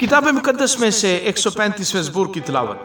किताब मुकद्दस में से 135वें ज़बूर की तिलावत।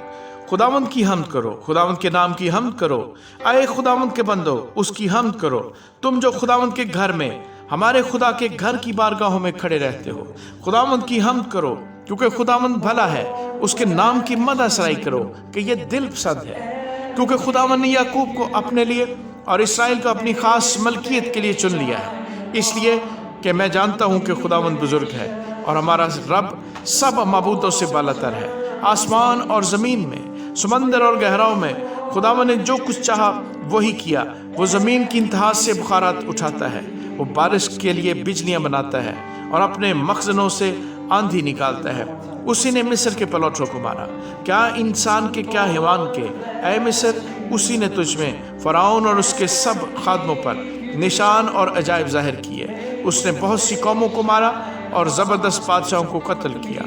खुदावंद की हम्द करो, खुदावंद के नाम की हम्द करो। आए खुदावंद के बंदो, उसकी हम्द करो, तुम जो खुदावंद के घर में, हमारे खुदा के घर की बारगाहों में खड़े रहते हो। खुदावंद की हम्द करो, क्योंकि खुदावंद भला है। उसके नाम की मदह सराई करो कि ये दिल पसंद है। क्योंकि खुदावंद ने याकूब को अपने लिए और इसराइल को अपनी खास मलकियत के लिए चुन लिया है। इसलिए कि मैं जानता हूँ कि खुदावंद बुजुर्ग है और हमारा रब सब मबूदों से बालातर है। आसमान और ज़मीन में, समंदर और गहराओं में खुदावंद ने जो कुछ चाहा वही किया। वो ज़मीन की इंतहा से बुखारात उठाता है, वो बारिश के लिए बिजलियाँ बनाता है और अपने मखज़नों से आंधी निकालता है। उसी ने मिस्र के पलौठों को मारा, क्या इंसान के क्या हैवान के। ऐ मिस्र, उसी ने तुझ में फ़िरौन और उसके सब खादमों पर निशान और अजायब ज़ाहिर किए। उसने बहुत सी कौमों को मारा और ज़बरदस्त बादशाहों को कत्ल किया।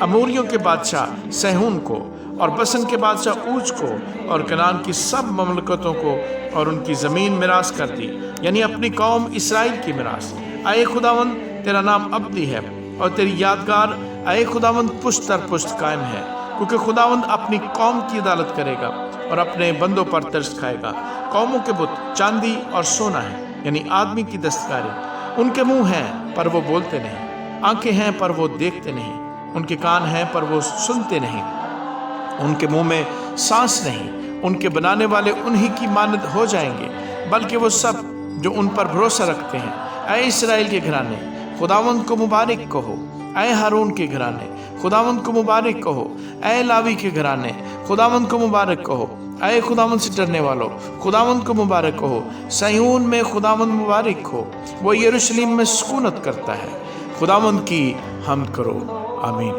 अमोरियों के बादशाह सहून को और बसन के बादशाह ऊज को और कनान की सब ममलकतों को और उनकी ज़मीन मिरास कर दी, यानी अपनी कौम इसराइल की मिरास। आए खुदावंद, तेरा नाम अब्दी है और तेरी यादगार आए खुदावंद पुश्त दर पुश्त कायम है। क्योंकि खुदावंद अपनी कौम की अदालत करेगा और अपने बंदों पर तरस खाएगा। कौमों के बुत चांदी और सोना है, यानी आदमी की दस्तकारी। उनके मुंह हैं पर वो बोलते नहीं, आंखें हैं पर वो देखते नहीं, उनके कान हैं पर वो सुनते नहीं, उनके मुंह में सांस नहीं। उनके बनाने वाले उन्हीं की मानद हो जाएंगे, बल्कि वो सब जो उन पर भरोसा रखते हैं। ऐ इसराइल के घराने, खुदावंद को मुबारक कहो। ऐ हारून के घराने, खुदावंद को मुबारक कहो। ऐ लावी के घराने, खुदावंद को मुबारक कहो। ऐ खुदावंद से डरने वालों, खुदावंद को मुबारक कहो। सयून में खुदावंद मुबारक हो, वो यरूशलेम में सुकूनत करता है। खुदावंद की हम्द करो। आमीन।